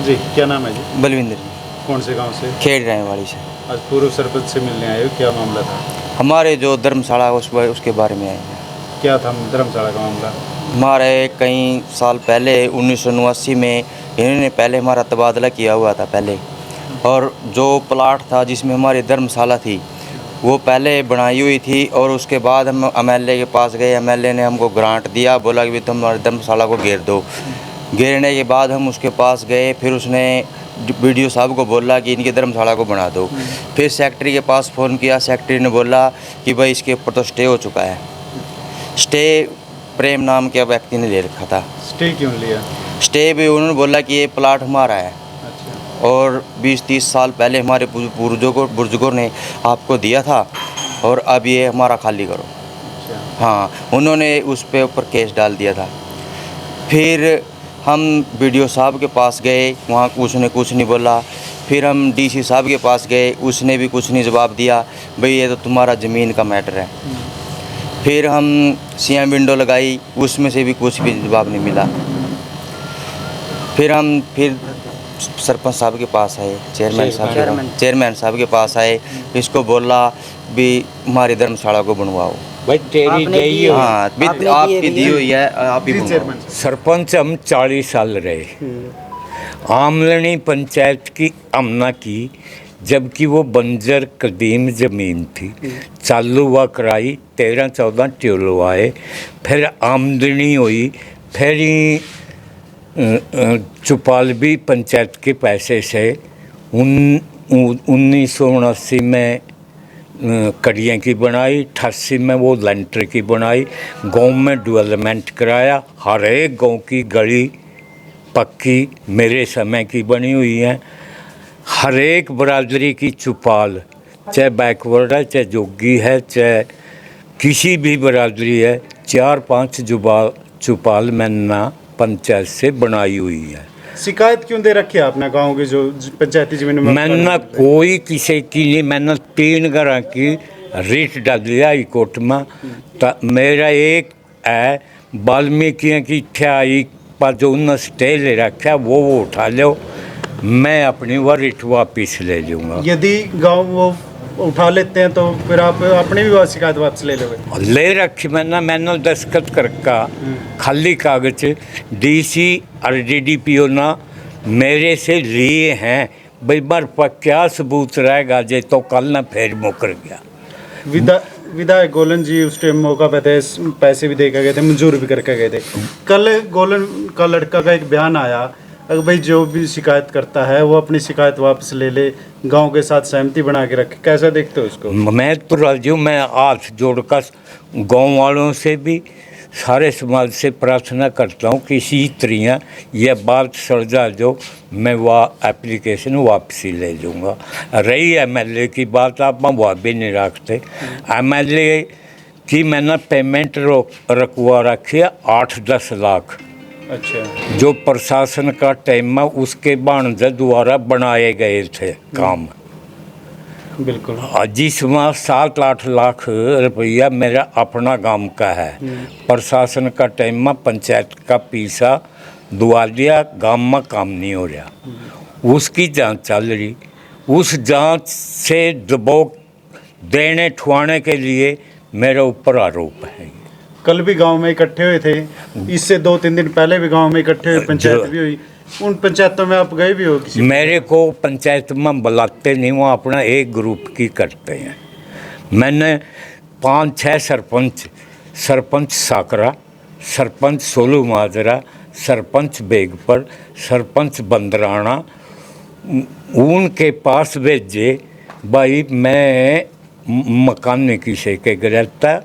जी, क्या नाम है जी? बलविंदर कौन से गांव से? खेड़ रहे वाली से। आज पूर्व सरपंच से मिलने आए हो, क्या मामला था? हमारे जो धर्मशाला उसके बारे में आए हैं। क्या था धर्मशाला का मामला? हमारे कई साल पहले 1989 में इन्होंने पहले हमारा तबादला किया हुआ था पहले, और जो प्लाट था जिसमें हमारी धर्मशाला थी वो पहले बनाई हुई थी, और उसके बाद हम एमएलए के पास गए। एमएलए ने हमको ग्रांट दिया, बोला कि तुम हमारी धर्मशाला को घेर दो। घेरने के बाद हम उसके पास गए, फिर उसने बीडीओ साहब को बोला कि इनकी धर्मशाला को बना दो। फिर सेक्रेटरी के पास फ़ोन किया, सेक्रेटरी ने बोला कि भाई इसके ऊपर तो स्टे हो चुका है। स्टे प्रेम नाम के व्यक्ति ने ले रखा था। स्टे क्यों लिया? स्टे भी उन्होंने बोला कि ये प्लाट हमारा है, अच्छा। और 20-30 साल पहले हमारे बुजुर्गों ने आपको दिया था, और अब ये हमारा खाली करो। अच्छा। हाँ, उन्होंने उस पे ऊपर केस डाल दिया था। फिर हम बीडीओ साहब के पास गए, वहाँ उसने कुछ नहीं बोला। फिर हम डीसी साहब के पास गए, उसने भी कुछ नहीं जवाब दिया, भाई ये तो तुम्हारा ज़मीन का मैटर है। फिर हम सीएम विंडो लगाई, उसमें से भी कुछ भी जवाब नहीं मिला। फिर सरपंच साहब के पास आए, चेयरमैन साहब के पास आए। इसको बोला भी हमारी धर्मशाला को बनवाओ। भाई तेरी गई हो। हाँ, आपकी दी हुई है, आप ही जी, बनवाओ। चेयरमैन। सरपंच हम 40 साल रहे। आमलनी पंचायत की आमना की, जबकि वो बंजर कदीम ज़मीन थी। चालू हुआ कराई, 13-14 ट्यूबवेल आए, फिर आमदनी हुई, फिर चुपालवी पंचायत के पैसे से 1979 में कड़ियाँ की बनाई, 88 में वो लेंटर की बनाई। गांव में डेवलपमेंट कराया, हर एक गांव की गली पक्की मेरे समय की बनी हुई है। हर एक बरादरी की चुपाल, चाहे बैकवर्ड है, चाहे जोगी है, चाहे किसी भी बरादरी है, 4-5 चुपाल मैंने पंचायत से बनाई हुई है। शिकायत क्यों दे रखी है आपने गांव की जो पंचायती जमीन में? मैंने कोई किसी की नहीं, मैंने 3 घर की रिट डाल दिया हाई कोर्ट में। तो मेरा एक है वाल्मीकि की इच्छा पर जो उन्होंने स्टे ले रखा वो उठा लो, मैं अपनी वो रिट वापिस ले लूँगा। यदि गांव वो उठा लेते हैं तो फिर आप अपनी भी शिकायत वापस ले लोगे? ले रखी मैंने दस्तखत करका खाली कागज डीसी और डीडीपीओ ना मेरे से लिए हैं। भाई बार पर क्या सबूत रहेगा जे तो कल ना फिर मुकर गया। विधायक गोलन जी उस टाइम मौका पे थे, पैसे भी देकर गए थे, मंजूर भी करके गए थे। कल गोलन का लड़का का एक बयान आया, अगर भाई जो भी शिकायत करता है वो अपनी शिकायत वापस ले ले, गांव के साथ सहमति बना के रखे। कैसा देखते हो उसको? मैं तो राजी हूँ, मैं हाथ जोड़कर गांव वालों से भी सारे समाज से प्रार्थना करता हूँ कि इसी तरह यह बात सलझा जो मैं वह एप्लीकेशन वापसी ले लूँगा। रही एमएलए की बात, आप वह भी नहीं रखते। एमएलए की मैंने पेमेंट रखवा रखी है 8-10 लाख। अच्छा। जो प्रशासन का टाइम में उसके बाणजे द्वारा बनाए गए थे काम। बिल्कुल। जिसमें 7-8 लाख रुपया मेरा अपना गांव का है। प्रशासन का टाइम में पंचायत का पैसा दुआ दिया, गांव में काम नहीं हो रहा, उसकी जांच चल रही। उस जांच से दबाव देने ठुआने के लिए मेरे ऊपर आरोप है। कल भी गांव में इकट्ठे हुए थे, इससे 2-3 दिन पहले भी गांव में इकट्ठे हुए, पंचायत भी हुई। उन पंचायतों में आप गए भी हो किसी? मेरे को पंचायत में बुलाते नहीं, वो अपना एक ग्रुप की करते हैं। मैंने 5-6 सरपंच साकरा, सरपंच सोलू माजरा, सरपंच बेगपर, सरपंच बंदराना, उनके पास भेजे। भाई मैं मकान किसी के गिरता,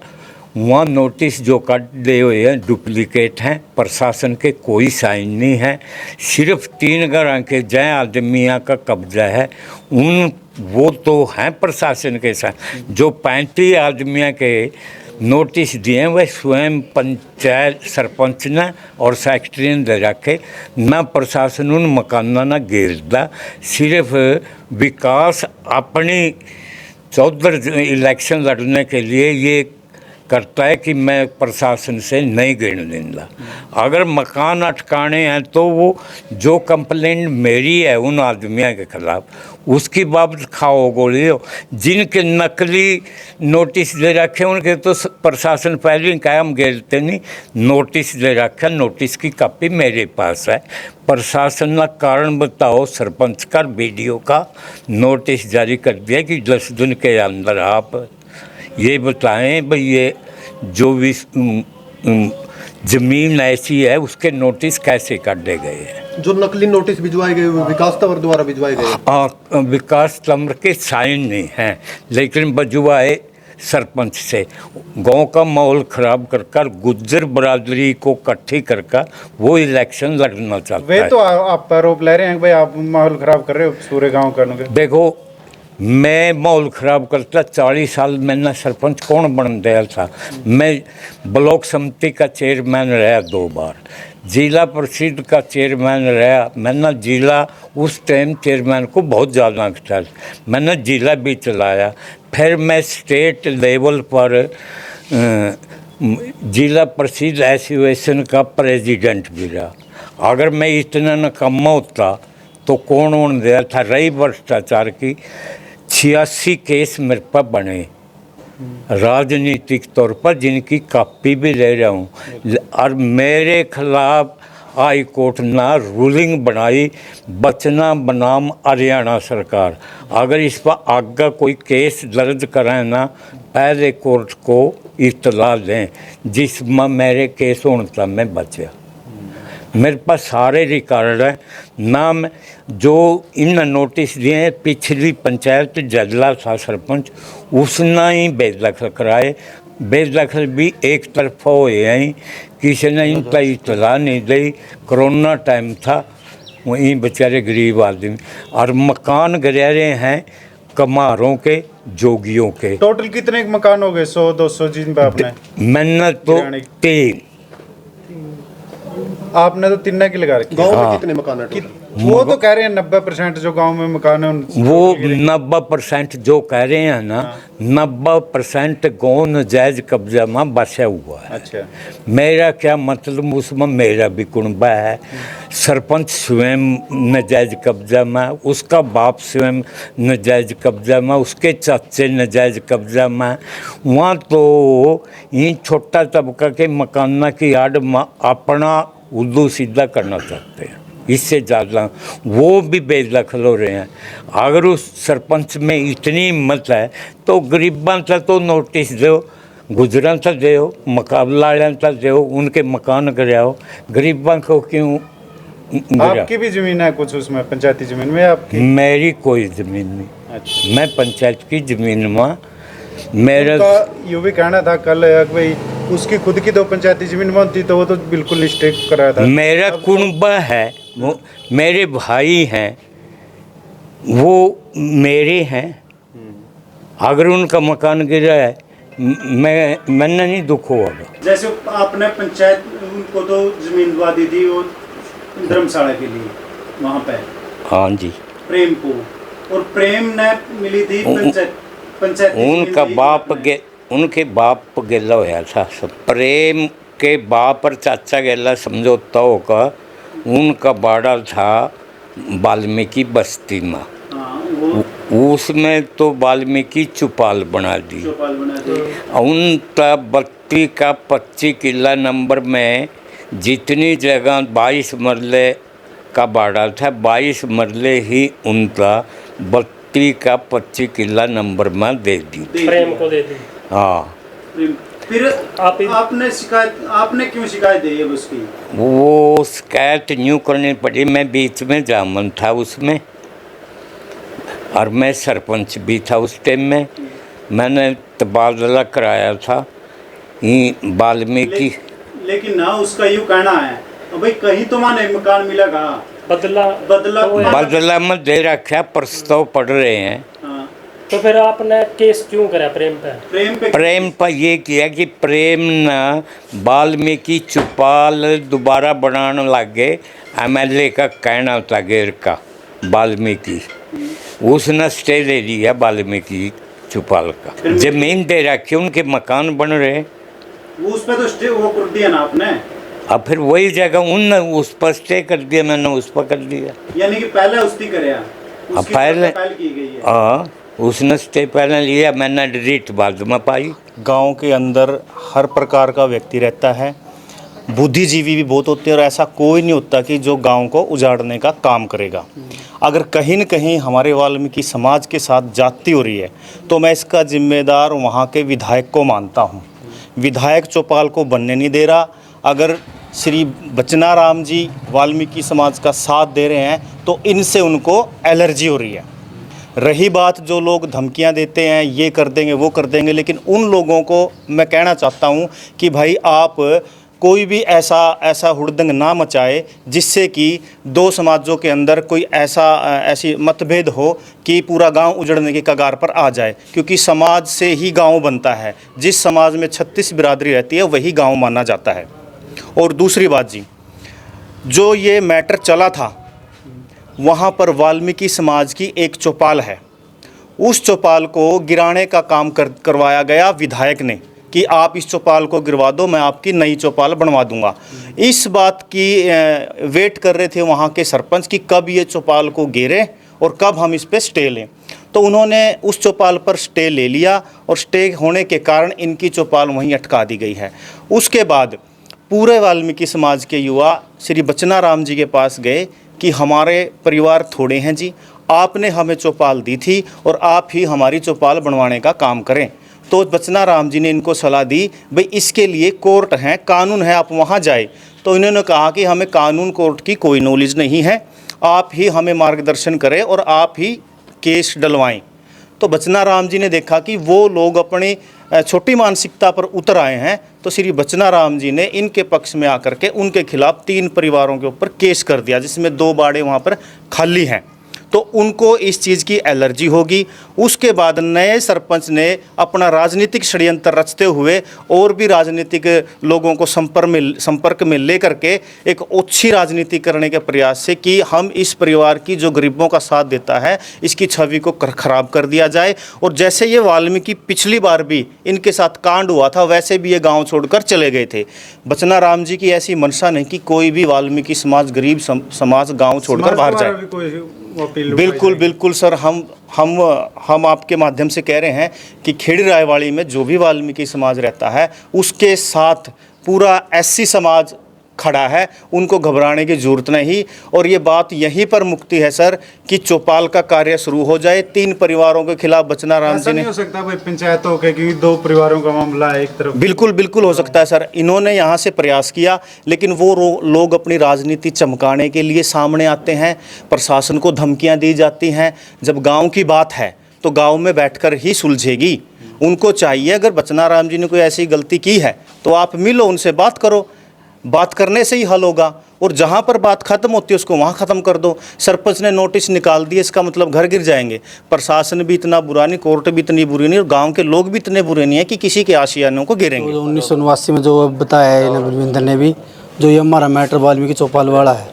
वहाँ नोटिस जो काट दे हुए हैं डुप्लीकेट हैं, प्रशासन के कोई साइन नहीं है। सिर्फ 3 घर के जय आदमियों का कब्जा है, वो तो हैं प्रशासन के साथ। जो 35 आदमियों के नोटिस दिए वह स्वयं पंचायत सरपंच ने और सेक्रेटरी ने दे रखे। न प्रशासन उन मकानों न घेरदा, सिर्फ विकास अपनी 14 इलेक्शन लड़ने के लिए ये करता है कि मैं प्रशासन से नहीं गिन देंगे। अगर मकान अटकाने हैं तो वो जो कंप्लेंट मेरी है उन आदमियों के खिलाफ उसकी बाबत खाओ गोली हो। जिनके नकली नोटिस दे रखे उनके तो प्रशासन पहले ही कहा हम गिरते नहीं, नोटिस दे रखा, नोटिस की कॉपी मेरे पास है। प्रशासन का कारण बताओ, सरपंच का वीडियो का नोटिस जारी कर दिया कि 10 दिन के अंदर आप ये बताएं भाई ये जो भी ज़मीन ऐसी है उसके नोटिस कैसे काटे गए हैं। जो नकली नोटिस भिजवाए गए वो विकास तंवर द्वारा भिजवाए गए। विकास तंवर के साइन नहीं हैं, लेकिन भिजवाए सरपंच से। गांव का माहौल ख़राब कर गुज्जर बरादरी को इकट्ठी कर वो इलेक्शन लड़ना चाहता वे है। तो आप आरोप ले रहे हैं कि भाई आप माहौल खराब कर रहे हो पूरे गांव का। देखो मैं माहौल ख़राब करता, 40 साल मैंने सरपंच कौन बन दिया था। मैं ब्लॉक समिति का चेयरमैन रहा 2 बार, जिला परिषद का चेयरमैन रहा। मैंने जिला उस टाइम चेयरमैन को बहुत ज़्यादा अच्छा, मैंने जिला भी चलाया। फिर मैं स्टेट लेवल पर जिला परिषद एसोसिएशन का प्रेसिडेंट भी रहा। अगर मैं इतना नकम्मा होता तो कौन होने दिया था। रही भ्रष्टाचार की 86 केस मेरे पर बने राजनीतिक तौर पर, जिनकी कॉपी भी ले रहा हूँ। और मेरे खिलाफ हाई कोर्ट ने रूलिंग बनाई, बचना बनाम हरियाणा सरकार। अगर इस पर आगे कोई केस दर्ज कराए ना, पहले कोर्ट को इत्तला दें जिसमें मेरे केस होने था मैं बचा। मेरे पास सारे रिकॉर्ड हैं। नाम जो इन नोटिस दिए हैं, पिछली पंचायत जजला था सरपंच, उसने ही बेदखल कराए। बेदखल भी एक तरफा हुए हैं, किसी ने इन पर इतला नहीं दी। कोरोना टाइम था, वहीं बेचारे गरीब आदमी। और मकान गिरे हैं कमारों के, जोगियों के। टोटल कितने मकान हो गए? 100-200 जिन पे आपने? मैंने तो 3। आपने तो 3 की लगा रखी। गांव में कितने मकान है टोटल? वो तो कह रहे हैं 90% जो गांव में मकान है वो 90% जो कह रहे हैं ना, 90% गाँव नजायज कब्जा में बसा हुआ है। अच्छा, मेरा क्या मतलब, उसमें मेरा भी कुनबा है। सरपंच स्वयं नजायज कब्जा में, उसका बाप स्वयं नजायज कब्जा में, उसके चाचे नजायज कब्जा में। वहाँ तो ये छोटा तबका के मकाना की आड़ में अपना उल्लू सीधा करना चाहते हैं। इससे ज़्यादा वो भी बेदखल हो रहे हैं। अगर उस सरपंच में इतनी हिम्मत है तो गरीबां तक तो नोटिस दो, गुजरां तक दो, मुकाबला तक दो, उनके मकान गिराओ। गरीबां को क्यों आपकी भी जमीन है कुछ उसमें, पंचायती जमीन में आपकी? मेरी कोई ज़मीन नहीं। अच्छा, मैं पंचायत की ज़मीन में मेरा यूँ भी कहना था कल भाई उसकी खुद की 2 पंचायती जमीन में होती तो वो तो बिल्कुल निष्ठेक कराया था। मेरा कुनबा है, वो मेरे भाई हैं, वो मेरे हैं। अगर उनका मकान गिरा है मैंने नहीं दुख होगा। जैसे आपने पंचायत उनको तो जमीन दवा दी थी वो धर्मशाला के लिए वहाँ पे, हाँ जी, प्रेम को, और प्रेम ने मिली थी पंचायत उनके बाप गेला होया था। प्रेम के बाप और चाचा गेला समझौता होगा। उनका बाड़ा था वाल्मीकि बस्ती में, उसमें तो वाल्मीकि चौपाल बना दी। उन बत्ती का 25 किला नंबर में जितनी जगह 22 मरले का बाड़ा था, 22 मरले ही उनका बत्ती का 25 किला नंबर में दे दी, प्रेम को दे दी। हाँ, फिर आपने क्यों शिकायत दी है उसकी? वो शिकायत न्यू करनी पड़ी। मैं बीच में जामन था उसमें, और मैं सरपंच भी था उस टाइम में। मैंने तबादला कराया था वाल्मीकि। लेकिन ना उसका यूँ कहना है भाई कहीं तो माने मकान मिलेगा, बदला में दे रखा, प्रस्ताव पढ़ रहे हैं। तो फिर आपने केस क्यों करा प्रेम पे? प्रेम पर ये किया कि प्रेम न वाल्मीकि चौपाल दोबारा बनाने लगे। MLA का कहना था घेर का वाल्मीकि, उसने स्टे दे दिया वाल्मीकि चौपाल का। जमीन दे रखी, उनके मकान बन रहे। वो उस पे तो स्टे वो कर दिया ना आपने, अब फिर वही जगह उनने उस पर स्टे कर दिया, मैंने उस पर कर दिया। यानी कि पहले उसकी करे अब पहले की गई है। हाँ, उसने स्टे पहले लिया, मैंने डिलीट बाद में पाई। गांव के अंदर हर प्रकार का व्यक्ति रहता है, बुद्धिजीवी भी बहुत होते हैं और ऐसा कोई नहीं होता कि जो गांव को उजाड़ने का काम करेगा। अगर कहीं न कहीं हमारे वाल्मीकि समाज के साथ जाती हो रही है तो मैं इसका जिम्मेदार वहाँ के विधायक को मानता हूँ। विधायक चौपाल को बनने नहीं दे रहा। अगर श्री बचनाराम जी वाल्मीकि समाज का साथ दे रहे हैं तो इनसे उनको एलर्जी हो रही है। रही बात जो लोग धमकियां देते हैं, ये कर देंगे वो कर देंगे, लेकिन उन लोगों को मैं कहना चाहता हूं कि भाई आप कोई भी ऐसा हुड़दंग ना मचाए जिससे कि दो समाजों के अंदर कोई ऐसी मतभेद हो कि पूरा गांव उजड़ने के कगार पर आ जाए, क्योंकि समाज से ही गांव बनता है। जिस समाज में 36 बिरादरी रहती है वही गांव माना जाता है। और दूसरी बात जी, जो ये मैटर चला था वहाँ पर वाल्मीकि समाज की एक चौपाल है, उस चौपाल को गिराने का काम करवाया गया विधायक ने कि आप इस चौपाल को गिरवा दो, मैं आपकी नई चौपाल बनवा दूंगा। इस बात की वेट कर रहे थे वहाँ के सरपंच कि कब ये चौपाल को गिरे और कब हम इस पे स्टे लें। तो उन्होंने उस चौपाल पर स्टे ले लिया और स्टे होने के कारण इनकी चौपाल वहीं अटका दी गई है। उसके बाद पूरे वाल्मीकि समाज के युवा श्री बचनाराम जी के पास गए कि हमारे परिवार थोड़े हैं जी, आपने हमें चौपाल दी थी और आप ही हमारी चौपाल बनवाने का काम करें। तो बचनाराम जी ने इनको सलाह दी, भाई इसके लिए कोर्ट है, कानून है, आप वहाँ जाए। तो इन्होंने कहा कि हमें कानून कोर्ट की कोई नॉलेज नहीं है, आप ही हमें मार्गदर्शन करें और आप ही केस डलवाएं। तो बचनाराम जी ने देखा कि वो लोग अपनी छोटी मानसिकता पर उतर आए हैं, तो श्री बचनाराम जी ने इनके पक्ष में आकर के उनके खिलाफ 3 परिवारों के ऊपर केस कर दिया, जिसमें 2 बाड़े वहाँ पर खाली हैं। तो उनको इस चीज़ की एलर्जी होगी। उसके बाद नए सरपंच ने अपना राजनीतिक षड्यंत्र रचते हुए और भी राजनीतिक लोगों को संपर्क में लेकर के एक ओछी राजनीति करने के प्रयास से कि हम इस परिवार की जो गरीबों का साथ देता है इसकी छवि को खराब कर दिया जाए। और जैसे ये वाल्मीकि पिछली बार भी इनके साथ कांड हुआ था वैसे भी ये गाँव छोड़कर चले गए थे। बचनाराम जी की ऐसी मंशा नहीं कि कोई भी वाल्मीकि समाज गरीब समाज गाँव छोड़कर बाहर जाए। बिल्कुल बिल्कुल सर, हम आपके माध्यम से कह रहे हैं कि खेड़ी रायवाड़ी में जो भी वाल्मीकि समाज रहता है उसके साथ पूरा एससी समाज खड़ा है, उनको घबराने की जरूरत नहीं। और ये बात यहीं पर मुक्ति है सर कि चौपाल का कार्य शुरू हो जाए। 3 परिवारों के खिलाफ बचनाराम जी ने, नहीं हो सकता भाई पंचायतों के कि 2 परिवारों का मामला है एक तरफ। बिल्कुल हो सकता है सर। इन्होंने यहाँ से प्रयास किया, लेकिन वो लोग अपनी राजनीति चमकाने के लिए सामने आते हैं, प्रशासन को धमकियाँ दी जाती हैं। जब गाँव की बात है तो गाँव में बैठकर ही सुलझेगी। उनको चाहिए अगर बचनाराम जी ने कोई ऐसी गलती की है तो आप मिलो, उनसे बात करो, बात करने से ही हल होगा। और जहाँ पर बात खत्म होती है उसको वहाँ ख़त्म कर दो। सरपंच ने नोटिस निकाल दिए, इसका मतलब घर गिर जाएंगे। प्रशासन भी इतना बुरा नहीं, कोर्ट भी इतनी बुरी नहीं और गांव के लोग भी इतने बुरे नहीं है कि किसी के आशियानों को गिरेंगे। 1989 में जो बताया है बलविंदर ने भी, जो ये हमारा मैटर वाल्मीकि चौपाल वाला है,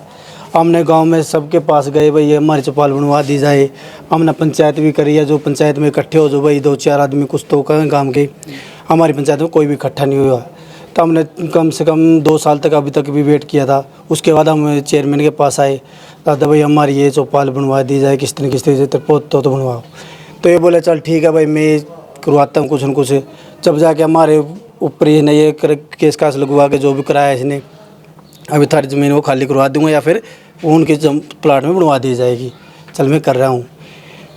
हमने गांव में सबके पास गए, भाई ये हमारी चौपाल बनवा दी जाए। हमने पंचायत भी करी है, जो पंचायत में इकट्ठे हो, जो भाई 2-4 आदमी कुछ तो करें गाँव के। हमारी पंचायत में कोई भी इकट्ठा नहीं हुआ। तो हमने कम से कम 2 साल तक अभी तक भी वेट किया था। उसके बाद हम चेयरमैन के पास आए, दादा भाई हमारी ये चौपाल बनवा दी जाए, किस तरह से तो बनवाओ। तो ये बोले चल ठीक है भाई, मैं करवाता हूँ कुछ न कुछ। जब जाके हमारे ऊपर ये नहीं केस कास लगवा के जो भी कराया इसने, अभी थारी ज़मीन वो खाली करवा दूँगा या फिर उनके प्लाट में बनवा दी जाएगी। चल मैं कर रहा हूँ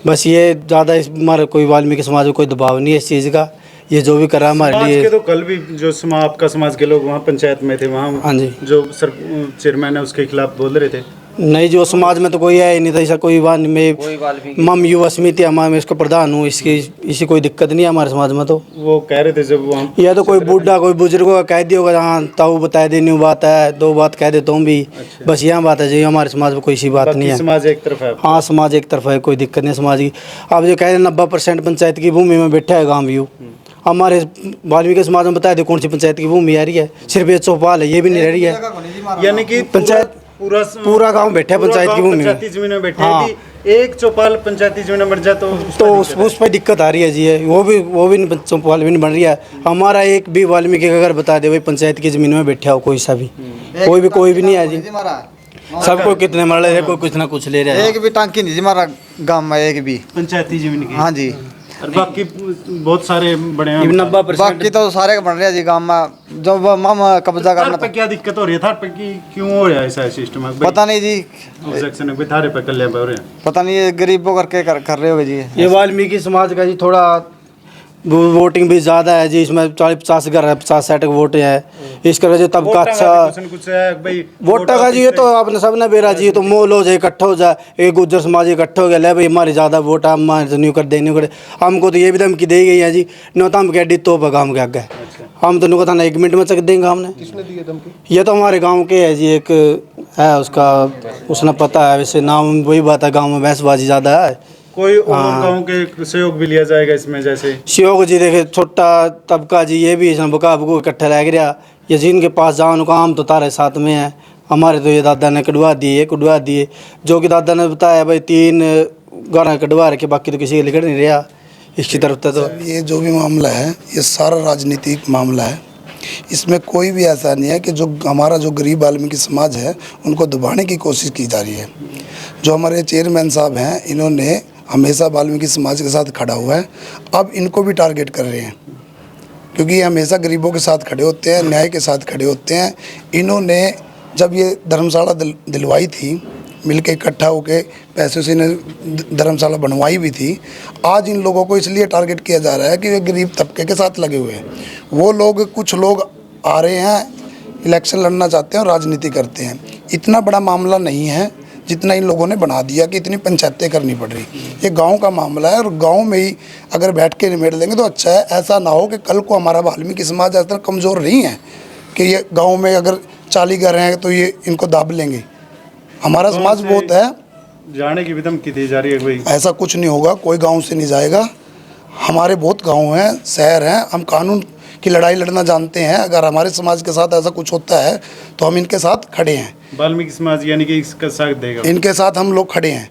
बस। ये ज़्यादा हमारा कोई वाल्मीकि समाज में कोई दबाव नहीं है इस चीज़ का। ये जो भी करा हमारे लिए के तो कल भी जो आपका समाज के लोग वहाँ पंचायत में थे, वहाँ हाँ जी, जो चेयरमैन है उसके खिलाफ बोल रहे थे। नहीं, जो समाज में तो कोई है ही नहीं था ऐसा कोई बात नहीं। मैं मम युवा समिति हमारे में इसका प्रधान हूँ, इसी कोई दिक्कत नहीं है हमारे समाज में। तो वो कह रहे थे जब वहाँ या तो कोई बूढ़ा कोई बुजुर्ग का कह दिया होगा, हाँ ताऊ बता दे, न्यू बात है 2 बात कह देता हूँ भी। अच्छा। बस यहाँ बात है जी, हमारे समाज में कोई सी बात नहीं है। समाज एक तरफ है। हाँ, समाज एक तरफ है, कोई दिक्कत नहीं समाज की। आप जो कह रहे 90% पंचायत की भूमि में बैठा है गाँव व्यू। हमारे वाल्मीकि समाज में बता दे कौन सी पंचायत की भूमि आ रही है? सिर्फ ये चौपाल है, ये भी नहीं रह रही है। यानी कि पूरा गांव बैठा है पंचायत की भूमि में। पंचायती जमीन में बैठे हाँ। हैं कि एक चौपाल पंचायती जमीन में बन जाए तो उस पर दिक्कत आ रही है जी। वो भी नहीं चौपाल भी नहीं बन रही है। हमारा एक भी वाल्मीकि अगर बता दे भाई पंचायत की जमीन में बैठा हो कोई सा भी, कोई भी नहीं है जी। सबको कितने मर रहे हैं, कोई कुछ ना कुछ ले रहा है। एक भी टांकी नहीं जी हमारा गांव में, एक भी पंचायती जमीन की। हाँ जी। और बाकी बहुत सारे बने हैं। 90% बाकी तो सारे बन रहे हैं जी गांव में। जब हम कब्जा थार करना पे क्या दिक्कत हो रही है? थार पे क्यों हो रहा है ऐसा सिस्टम? पता नहीं जी, ऑब्जेक्शन है थारे पे कल्याण हो रहे हैं। पता नहीं ये गरीबों करके कर रहे हो जी। ये वाल्मीकि समाज का जी थोड़ा वोटिंग भी ज़्यादा है जी। इसमें 40-50 घर है, 50-60 वोट है। इस वजह से तबका अच्छा कुछ है भाई वोटा का जी। ये तो आपने सबने बेरा जी, तो मोल हो जाए, इकट्ठा हो जाए, एक गुज्जर समाज इकट्ठा हो गया, ले भाई हमारे ज़्यादा वोट है, हमारे से न्यू कर दे, न्यू कर। हमको तो ये भी धमकी दी गई है जी, न तो हम कह दी तो काम के आगे हम तो नहीं, 1 मिनट में चक देंगे हमने। किसने दी है धमकी? ये तो हमारे गांव के है जी, एक है उसका, उसने पता है वैसे नाम, वही बात है गांव में बहसबाजी ज़्यादा है। कोई और गाँव के सहयोग भी लिया जाएगा इसमें? जैसे सहयोग जी देखे छोटा तबका जी, ये भी इसमें बुका बुको इकट्ठा रह गया। ये जिनके पास जाओ काम तो तारे साथ में है। हमारे तो ये दादा ने कटवा दिए, जो कि दादा ने बताया भाई 3 गाना कटवा रखे, बाकी तो किसी के लिखट नहीं रहा इसकी तरफ तो। ये जो भी मामला है ये सारा राजनीतिक मामला है। इसमें कोई भी ऐसा नहीं है कि जो हमारा जो गरीब वाल्मीकि समाज है उनको दबाने की कोशिश की जा रही है। जो हमारे चेयरमैन साहब हैं, इन्होंने हमेशा वाल्मीकि समाज के साथ खड़ा हुआ है। अब इनको भी टारगेट कर रहे हैं क्योंकि ये हमेशा गरीबों के साथ खड़े होते हैं, न्याय के साथ खड़े होते हैं। इन्होंने जब ये धर्मशाला दिलवाई थी, मिलके इकट्ठा होके पैसे से इन्हें धर्मशाला बनवाई भी थी। आज इन लोगों को इसलिए टारगेट किया जा रहा है कि वे गरीब तबके के साथ लगे हुए हैं। वो लोग, कुछ लोग आ रहे हैं, इलेक्शन लड़ना चाहते हैं और राजनीति करते हैं। इतना बड़ा मामला नहीं है जितना इन लोगों ने बना दिया कि इतनी पंचायतें करनी पड़ रही। ये गांव का मामला है और गांव में ही अगर बैठ के निमेट लेंगे तो अच्छा है। ऐसा ना हो कि कल को हमारा वाल्मीकि समाज ऐसा कमज़ोर नहीं है कि ये गांव में अगर 40 घर हैं तो ये इनको दाब लेंगे। हमारा समाज बहुत है। जाने की भी धमकी दी जा रही है कोई? ऐसा कुछ नहीं होगा, कोई गांव से नहीं जाएगा। हमारे बहुत गांव हैं, शहर हैं, हम कानून की लड़ाई लड़ना जानते हैं। अगर हमारे समाज के साथ ऐसा कुछ होता है तो हम इनके साथ खड़े हैं। वाल्मीकि समाज यानी कि इसका साथ देगा? इनके साथ हम लोग खड़े हैं,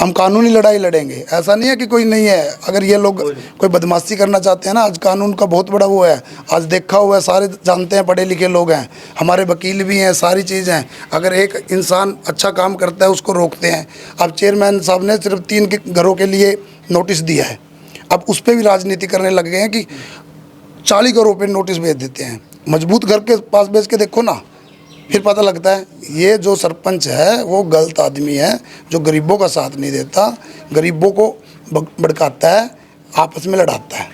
हम कानूनी लड़ाई लड़ेंगे। ऐसा नहीं है कि कोई नहीं है। अगर ये लोग कोई बदमाशी करना चाहते हैं ना, आज कानून का बहुत बड़ा वो है, आज देखा हुआ है, सारे जानते हैं, पढ़े लिखे लोग हैं, हमारे वकील भी हैं, सारी चीज़ें हैं। अगर एक इंसान अच्छा काम करता है उसको रोकते हैं। अब चेयरमैन साहब ने सिर्फ 3 घरों के लिए नोटिस दिया है, अब उस पर भी राजनीति करने लग गए हैं कि 40 घरों पे नोटिस भेज देते हैं। मजबूत घर के पास भेज के देखो ना, फिर पता लगता है। ये जो सरपंच है वो गलत आदमी है, जो गरीबों का साथ नहीं देता, गरीबों को भड़काता है, आपस में लड़ाता है।